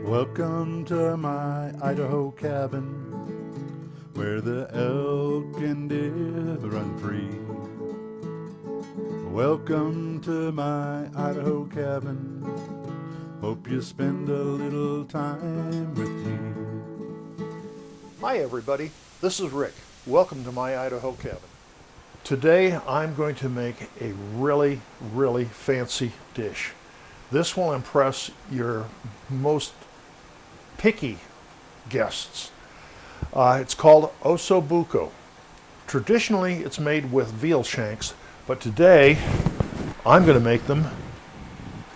Welcome to my Idaho cabin, where the elk and deer run free. Welcome to my Idaho cabin, hope you spend a little time with me. Hi everybody, this is Rick. Welcome to my Idaho cabin. Today I'm going to make a really fancy dish. This will impress your most picky guests. It's called OSSO BUCCO. Traditionally it's made with veal shanks, but today I'm going to make them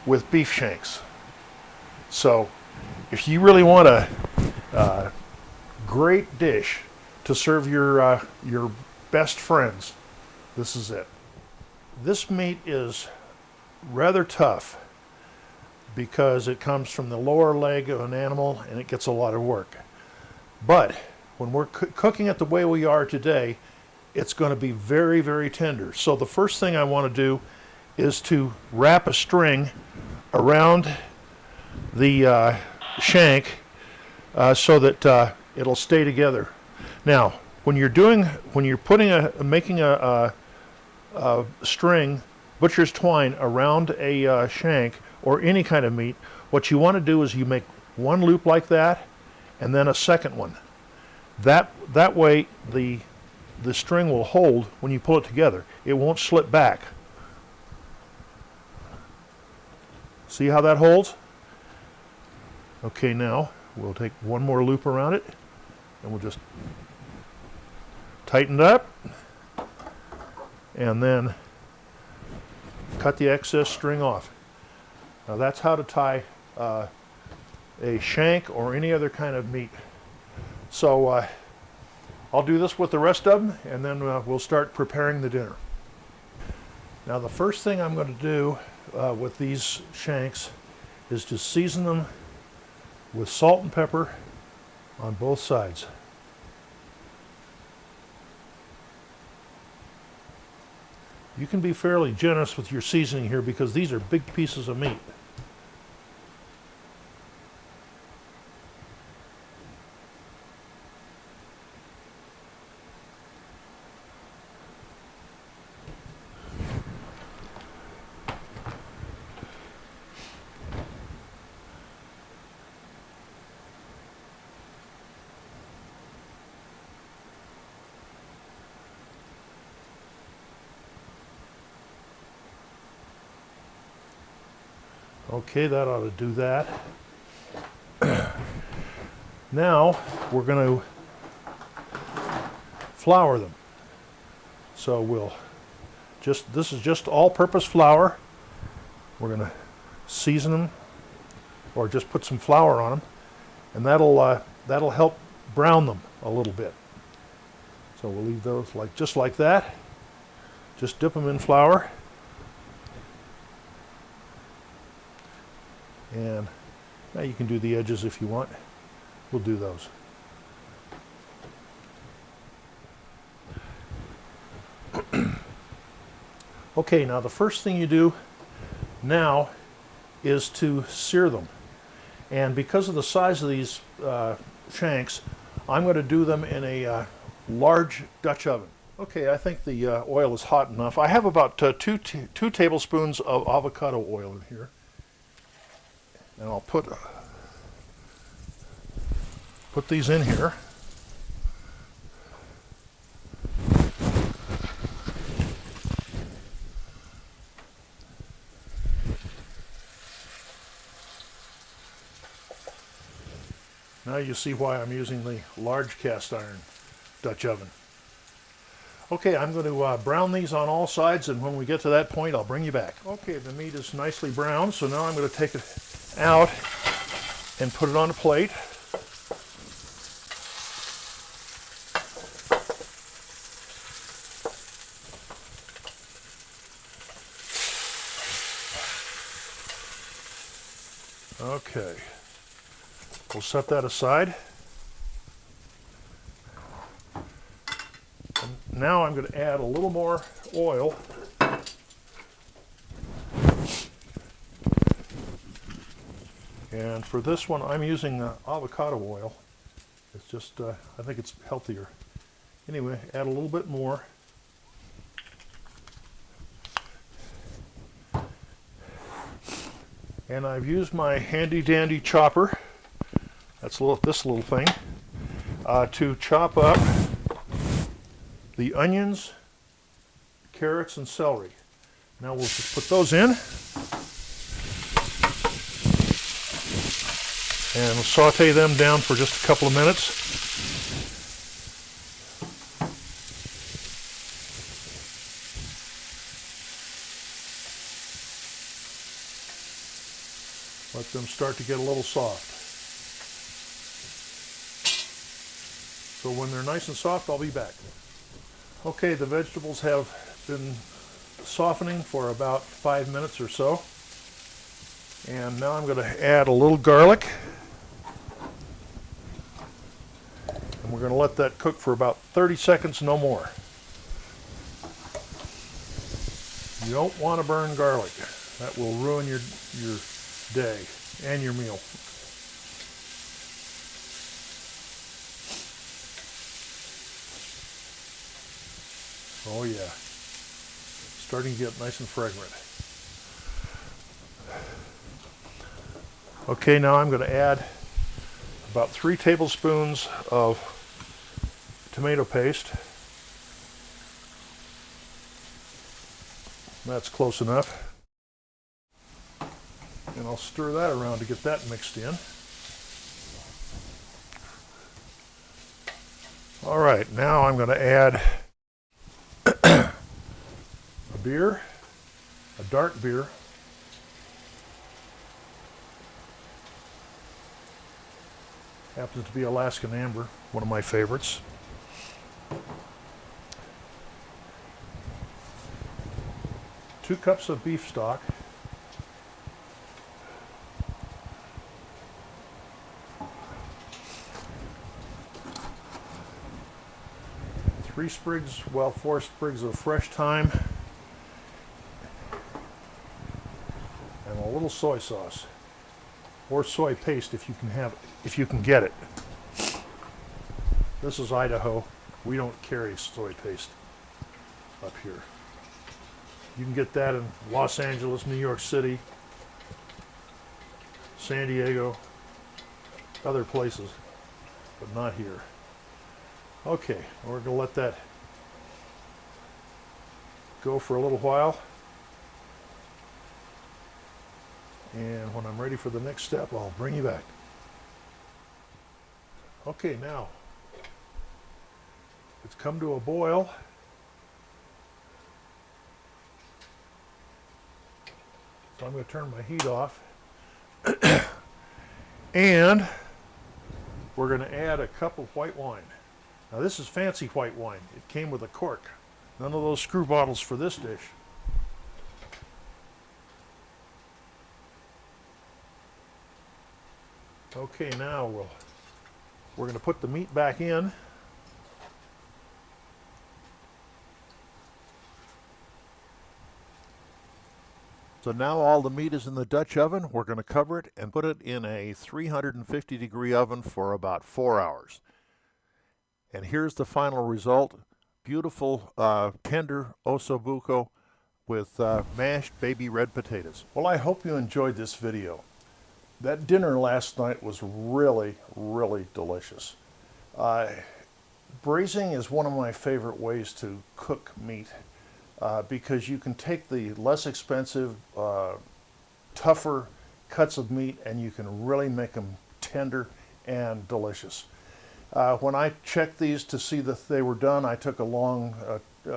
with beef shanks. So if you really want a great dish to serve your best friends, this is it. This meat is rather tough because it comes from the lower leg of an animal and it gets a lot of work. But when we're cooking it the way we are today, it's going to be very tender. So the first thing I want to do is to wrap a string around the shank so that it'll stay together. Now, when you're making a string, butcher's twine around a shank or any kind of meat, what you want to do is you make one loop like that and then a second one. That way the string will hold when you pull it together. It won't slip back. See how that holds? Okay, now we'll take one more loop around it and we'll just tighten it up and then cut the excess string off. Now that's how to tie a shank or any other kind of meat. So I'll do this with the rest of them and then we'll start preparing the dinner. Now the first thing I'm going to do with these shanks is to season them with salt and pepper on both sides. You can be fairly generous with your seasoning here because these are big pieces of meat. Okay, that ought to do that. Now we're going to flour them. So this is just all-purpose flour. We're going to season them or just put some flour on them, and that'll help brown them a little bit. So we'll leave those just like that. Just dip them in flour. And now you can do the edges if you want. We'll do those. Okay, now the first thing you do now is to sear them. And because of the size of these shanks, I'm going to do them in a large Dutch oven. Okay, I think the oil is hot enough. I have about two tablespoons of avocado oil in here. And I'll put these in here. Now you see why I'm using the large cast iron Dutch oven. Okay, I'm going to brown these on all sides, and when we get to that point, I'll bring you back. Okay, the meat is nicely browned, so now I'm going to take it out and put it on a plate. Okay, we'll set that aside. And now I'm going to add a little more oil. And for this one, I'm using avocado oil. It's just, I think it's healthier. Anyway, add a little bit more. And I've used my handy dandy chopper, that's this little thing, to chop up the onions, carrots, and celery. Now we'll just put those in. And we'll saute them down for just a couple of minutes. Let them start to get a little soft. So when they're nice and soft, I'll be back. Okay, the vegetables have been softening for about 5 minutes or so. And now I'm going to add a little garlic. And we're going to let that cook for about 30 seconds, no more. You don't want to burn garlic. That will ruin your day and your meal. Oh yeah, starting to get nice and fragrant. Okay, now I'm going to add about 3 tablespoons of tomato paste. That's close enough. And I'll stir that around to get that mixed in. All right, now I'm going to add a beer, a dark beer. Happens to be Alaskan Amber, one of my favorites. Two cups of beef stock. Four sprigs of fresh thyme, and a little soy sauce, or soy paste if you can get it. This is Idaho. We don't carry soy paste up here. You can get that in Los Angeles, New York City, San Diego, other places, but not here. Okay, we're going to let that go for a little while. And when I'm ready for the next step, I'll bring you back. Okay, now it's come to a boil. So I'm going to turn my heat off. And we're going to add a cup of white wine. Now this is fancy white wine. It came with a cork. None of those screw bottles for this dish. Okay, now we're going to put the meat back in. So now all the meat is in the Dutch oven. We're going to cover it and put it in a 350-degree oven for about 4 hours. And here's the final result. Beautiful, tender OSSO BUCCO with mashed baby red potatoes. Well, I hope you enjoyed this video. That dinner last night was really, really delicious. Braising is one of my favorite ways to cook meat because you can take the less expensive, tougher cuts of meat and you can really make them tender and delicious. When I checked these to see that they were done, I took a long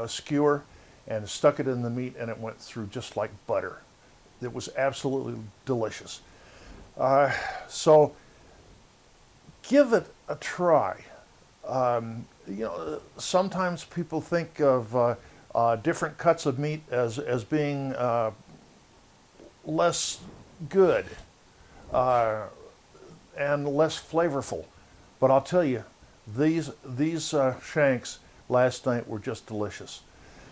skewer and stuck it in the meat and it went through just like butter. It was absolutely delicious. So give it a try. Sometimes people think of different cuts of meat as being less good and less flavorful. But I'll tell you, these shanks last night were just delicious.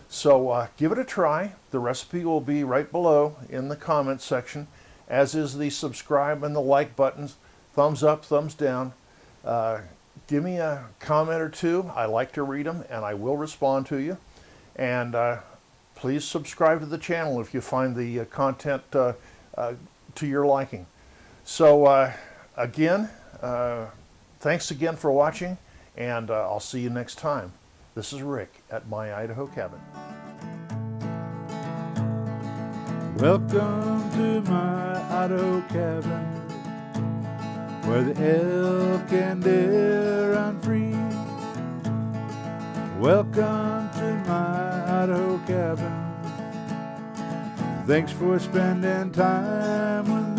So give it a try. The recipe will be right below in the comments section. as is the subscribe and the like buttons. Thumbs up, thumbs down. Give me a comment or two. I like to read them, and I will respond to you. And please subscribe to the channel if you find the content to your liking. So again, thanks again for watching, and I'll see you next time. This is Rick at My Idaho Cabin. Welcome to my Idaho cabin, where the elk and deer run free. Welcome to my Idaho cabin. Thanks for spending time with me.